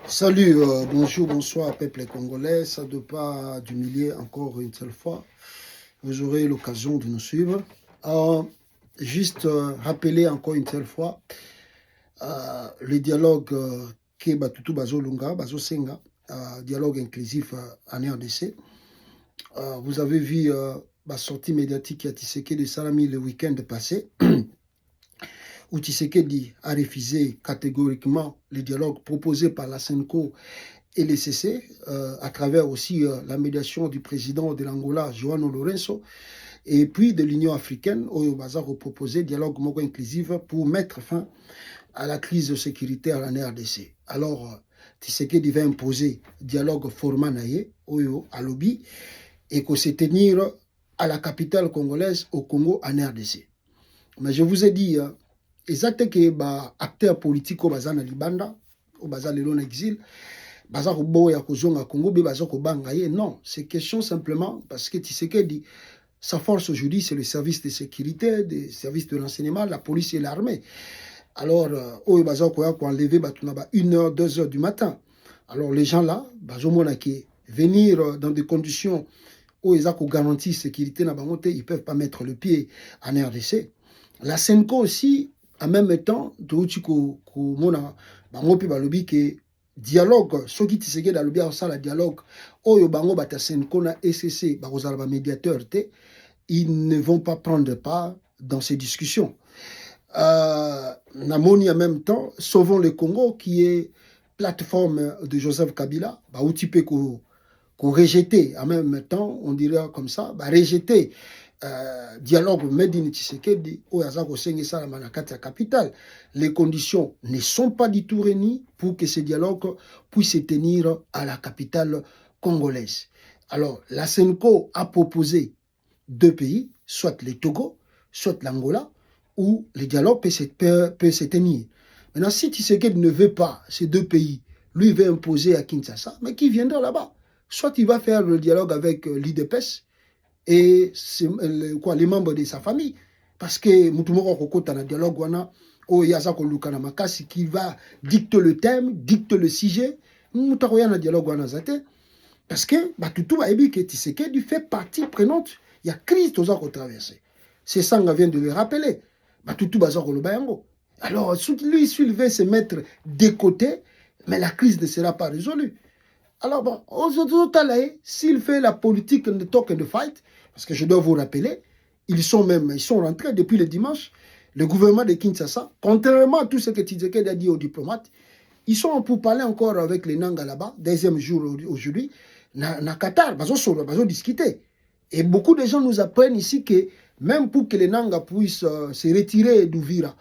Salut, bonjour, bonsoir, peuple congolais. Ça ne doit pas d'humilier encore une seule fois. Vous aurez l'occasion de nous suivre. Juste rappeler encore une seule fois le dialogue qui est Batutu Bazo Lunga, Bazo Senga, dialogue inclusif en RDC. Vous avez vu la sortie médiatique qui a tissé de Salami le week-end passé. Où Tshisekedi a refusé catégoriquement le dialogue proposé par la SENCO et les CC, à travers aussi la médiation du président de l'Angola, João Lourenço, et puis de l'Union africaine, où il a proposé dialogue inclusif pour mettre fin à la crise sécuritaire en RDC. Alors, Tshisekedi va imposer dialogue formanaye, à lobby, et qu'on se tenir à la capitale congolaise, au Congo, en RDC. Mais je vous ai dit, exact que ba acteur politique au bazana libanda au bazana lelo na exil baza ko boya ko zonga Congo be baza ko bangaye. Non, c'est question simplement parce que Tshisekedi, sa force aujourd'hui c'est le service de sécurité, des services de renseignement, la police et l'armée. Alors au baza ko enlever batuna ba 1h 2h du matin. Alors les gens là bazo mona ki venir dans des conditions où ils ont garanti sécurité na bango te, ils peuvent pas mettre le pied en RDC. La SENCO aussi, en même temps, que dialogue, ceux qui tisent dans le bien ça dialogue, oyo bango bata SENCO na ECC, ba médiateur ils ne vont pas prendre part dans ces discussions. Namoni en même temps, Sauvons le Congo, qui est plateforme de Joseph Kabila, ba outil qu'on rejeter en même temps, on dirait comme ça, ba rejeter dialogue Medine Tshisekedi au Yazako Sengesa la Manakati à capitale. Les conditions ne sont pas du tout réunies pour que ce dialogue puisse se tenir à la capitale congolaise. Alors, la SENCO a proposé deux pays, soit le Togo, soit l'Angola, où le dialogue peut se tenir. Maintenant, si Tshisekedi ne veut pas ces deux pays, lui veut imposer à Kinshasa, mais qui viendra là-bas? Soit il va faire le dialogue avec l'IDPS, et les membres de sa famille. Parce que Moutoumoro Kokota na dialogue wana, o Yazako Lukana Makasi qui va dicter le thème, dicter le sujet, Moutaroya na dialogue wana zate. Parce que Batutu va ébi que Tshisekedi fait partie prenante. Il y a crise aux autres traversée. C'est ça qu'on vient de le rappeler. Batutu Bazako le bayango. Alors, lui, s'il veut se mettre de côté, mais la crise ne sera pas résolue. Alors bon, aux autres, s'il fait la politique de talk and de fight, parce que je dois vous rappeler, ils sont rentrés depuis le dimanche, le gouvernement de Kinshasa, contrairement à tout ce que Tshisekedi a dit aux diplomates, ils sont pour parler encore avec les Nanga là-bas, deuxième jour aujourd'hui, na Qatar, ils ont discuté. Et beaucoup de gens nous apprennent ici que même pour que les Nanga puissent se retirer d'Ouvira,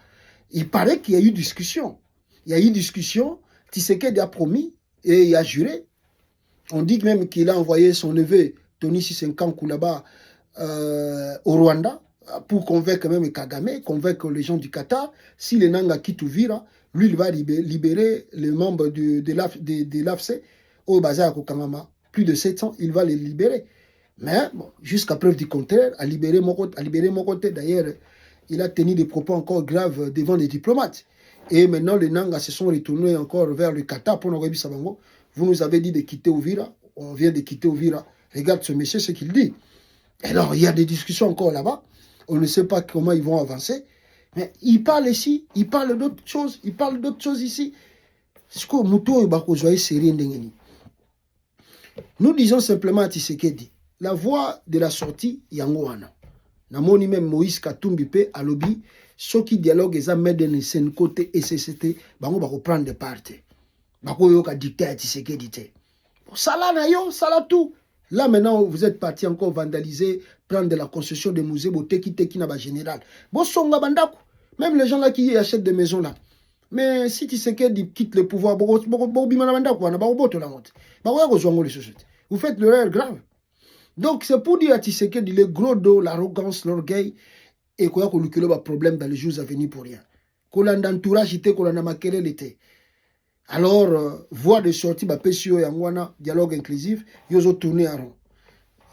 il paraît qu'il y a eu discussion. Il y a eu discussion, Tshisekedi a promis et il a juré. On dit même qu'il a envoyé son neveu, Tony Sisenkankou, là-bas, au Rwanda, pour convaincre même Kagame, convaincre les gens du Qatar. Si les Nanga quittent Uvira, lui, il va libérer les membres de l'AFC, au Bazar Kokamama, plus de 700, il va les libérer. Mais, bon, jusqu'à preuve du contraire, à libérer Mokote. D'ailleurs, il a tenu des propos encore graves devant les diplomates. Et maintenant, les Nanga se sont retournés encore vers le Qatar pour nous Sabango. Vous nous avez dit de quitter Uvira. On vient de quitter Uvira. Regarde ce monsieur, ce qu'il dit. Alors, il y a des discussions encore là-bas. On ne sait pas comment ils vont avancer. Mais il parle ici, il parle d'autres choses, il parle d'autres choses ici. Nous disons simplement à Tshisekedi, la voie de la sortie, Yangoana. Namoni même Moïse Katumbi pe alobi, ceux qui dialoguent, ils amènent des scènes côté et CCT, ils vont reprendre des parties. Bako ka dicté à Tshisekedi te. Ça là na yo, ça là tout. Là maintenant vous êtes parti encore vandaliser, prendre de la concession des musées, boté qui na ba général. Bon songa bandako. Même les gens là qui achètent des maisons là. Mais si Tshisekedi quitte le pouvoir, vous faites l'erreur grave. Donc c'est pour dire à Tshisekedi le gros dos, l'arrogance, l'orgueil et quoi qu'on lui problème dans les jours à venir pour rien. Qu'on a d'entourage était, qu'on a maquillé l'été. Alors, voie de sortie, PCO Yangwana, dialogue inclusif, ils ont tourné à rond.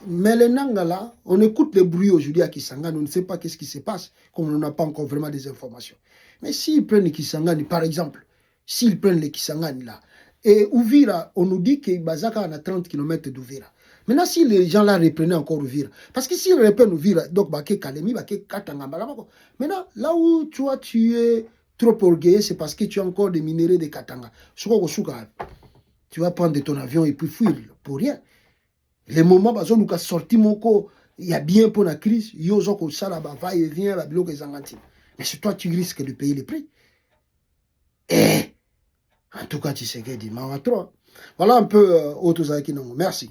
Mais les Nangala, on écoute le bruit aujourd'hui à Kisangani, on ne sait pas qu'est-ce qui se passe, comme on n'a pas encore vraiment des informations. Mais s'ils prennent les Kisangani, par exemple, s'ils prennent les Kisangani là, Et Ouvira, on nous dit que Bazaka a 30 km d'Ouvira. Maintenant, si les gens là reprenaient encore Ouvira, parce que s'ils reprennent Ouvira, donc Baké Kalemi, Baké Katanga, maintenant, là où toi tu es trop orgueilleux, c'est parce que tu as encore des minéraux de Katanga. Tu vas prendre ton avion et puis fuir pour rien. Les moments où nous avons sorti mon corps, il y a bien pour la crise, il y a ça là-bas, va et vient, la bloque et zangantine. Mais c'est toi, tu risques de payer les prix. En tout cas, tu sais qu'il dit, voilà un peu autres qui non. Merci.